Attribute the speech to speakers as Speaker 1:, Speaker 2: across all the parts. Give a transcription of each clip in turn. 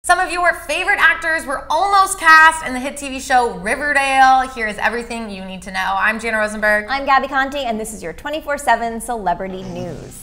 Speaker 1: Some of your favorite actors were almost cast in the hit TV show Riverdale. Here is everything you need to know. I'm Jana Rosenberg.
Speaker 2: I'm Gabi Conti, and this is your 24/7 celebrity news.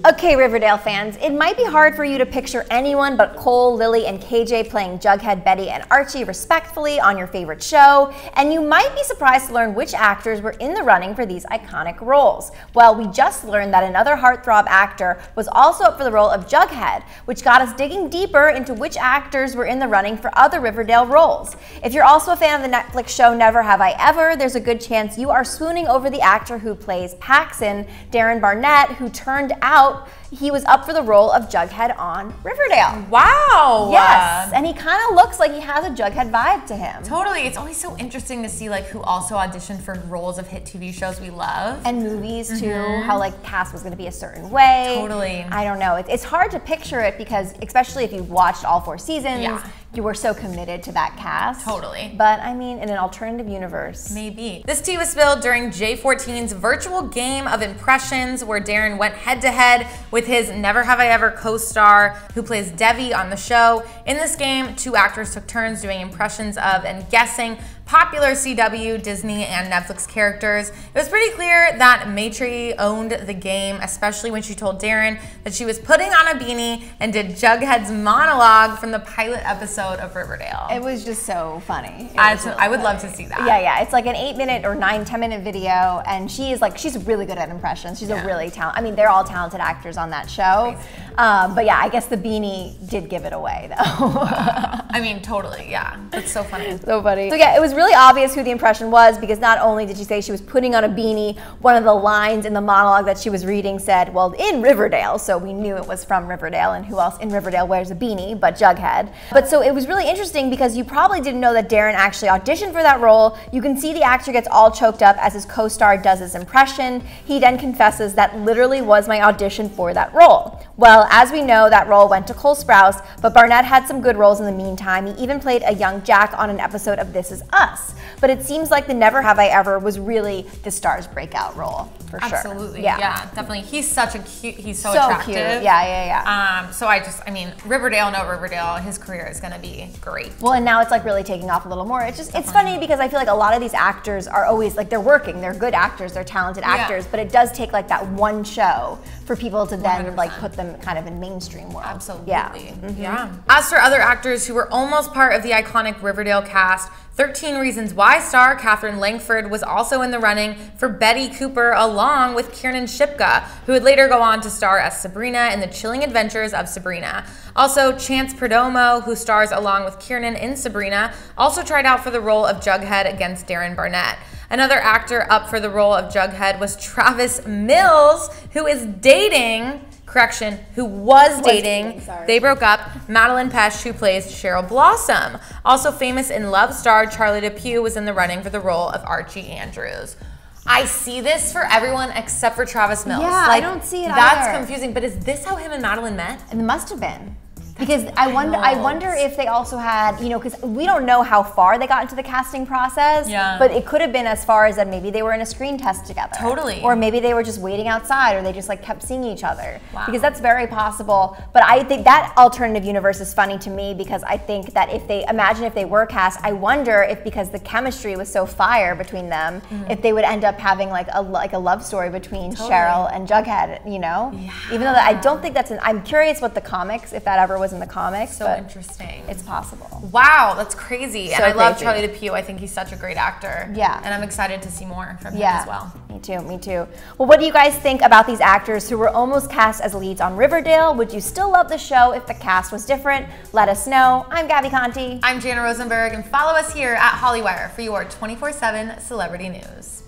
Speaker 2: Okay, Riverdale fans, it might be hard for you to picture anyone but Cole, Lily, and KJ playing Jughead, Betty, and Archie respectfully on your favorite show, and you might be surprised to learn which actors were in the running for these iconic roles. Well, we just learned that another heartthrob actor was also up for the role of Jughead, which got us digging deeper into which actors were in the running for other Riverdale roles. If you're also a fan of the Netflix show Never Have I Ever, there's a good chance you are swooning over the actor who plays Paxton, Darren Barnett, who turned out he was up for the role of Jughead on Riverdale.
Speaker 1: Wow.
Speaker 2: Yes, and he kind of looks like he has a Jughead vibe to him.
Speaker 1: Totally. It's always so interesting to see like who also auditioned for roles of hit TV shows we love.
Speaker 2: And movies too, how like cast was going to be a certain way.
Speaker 1: Totally.
Speaker 2: I don't know. It's hard to picture it because especially if you've watched all 4 seasons, you were so committed to that cast.
Speaker 1: Totally.
Speaker 2: But I mean, in an alternative universe.
Speaker 1: Maybe. This tea was spilled during J14's virtual game of impressions where Darren went head to head with his Never Have I Ever co-star who plays Devi on the show. In this game, 2 actors took turns doing impressions of and guessing popular CW, Disney, and Netflix characters. It was pretty clear that Maitre owned the game, especially when she told Darren that she was putting on a beanie and did Jughead's monologue from the pilot episode of Riverdale.
Speaker 2: It was just so funny.
Speaker 1: I would love to see that.
Speaker 2: Yeah, it's like an 8-minute or 9-10-minute video, and she's really good at impressions. She's a really talented, I mean, they're all talented actors on that show. But yeah, I guess the beanie did give it away though.
Speaker 1: I mean, totally, yeah. That's so funny.
Speaker 2: So funny. So yeah, it was really obvious who the impression was because not only did she say she was putting on a beanie, one of the lines in the monologue that she was reading said, well, in Riverdale, so we knew it was from Riverdale, and who else in Riverdale wears a beanie but Jughead. But so it was really interesting because you probably didn't know that Darren actually auditioned for that role. You can see the actor gets all choked up as his co-star does his impression. He then confesses that literally was my audition for that role. Well, as we know, that role went to Cole Sprouse, but Barnett had some good roles in the meantime. He even played a young Jack on an episode of This Is Us. But it seems like the Never Have I Ever was really the star's breakout role, for sure.
Speaker 1: Absolutely, yeah, definitely. He's such a cute, he's so attractive.
Speaker 2: Cute. Yeah.
Speaker 1: So I mean, Riverdale, no Riverdale, his career is gonna be great.
Speaker 2: Well, and now it's like really taking off a little more. It's just, it's funny because I feel like a lot of these actors are always like, they're working, they're good actors, they're talented actors, but it does take like that one show for people to then
Speaker 1: 100%.
Speaker 2: like put them kind of in mainstream world.
Speaker 1: Absolutely.
Speaker 2: Yeah.
Speaker 1: As for other actors who were almost part of the iconic Riverdale cast, 13 Reasons Why star Catherine Langford was also in the running for Betty Cooper along with Kiernan Shipka, who would later go on to star as Sabrina in The Chilling Adventures of Sabrina. Also, Chance Perdomo, who stars along with Kiernan in Sabrina, also tried out for the role of Jughead against Darren Barnett. Another actor up for the role of Jughead was Travis Mills, who is dating, they broke up, Madeline Pesh, who plays Cheryl Blossom. Also famous in Love star Charlie Depew was in the running for the role of Archie Andrews. I see this for everyone except for Travis Mills.
Speaker 2: Yeah, I don't see it
Speaker 1: That's
Speaker 2: either.
Speaker 1: confusing, but is this how him and Madeline met?
Speaker 2: And it must have been. Because I wonder if they also had, you know, because we don't know how far they got into the casting process, but it could have been as far as that maybe they were in a screen test together.
Speaker 1: Totally.
Speaker 2: Or maybe they were just waiting outside, or they just like kept seeing each other. Wow. Because that's very possible. But I think that alternative universe is funny to me because I think that if they were cast, I wonder if because the chemistry was so fire between them, if they would end up having like a love story between Cheryl and Jughead, you know? Yeah. Even though I don't think that's I'm curious what the comics, if that ever was in the comics.
Speaker 1: So interesting.
Speaker 2: It's possible.
Speaker 1: Wow, that's crazy.
Speaker 2: So
Speaker 1: and I love
Speaker 2: crazy.
Speaker 1: Charlie Depew. I think he's such a great actor.
Speaker 2: Yeah.
Speaker 1: And I'm excited to see more from him as well.
Speaker 2: Me too. Well, what do you guys think about these actors who were almost cast as leads on Riverdale? Would you still love the show if the cast was different? Let us know. I'm Gabi Conti.
Speaker 1: I'm Jana Rosenberg, and follow us here at Hollywire for your 24/7 celebrity news.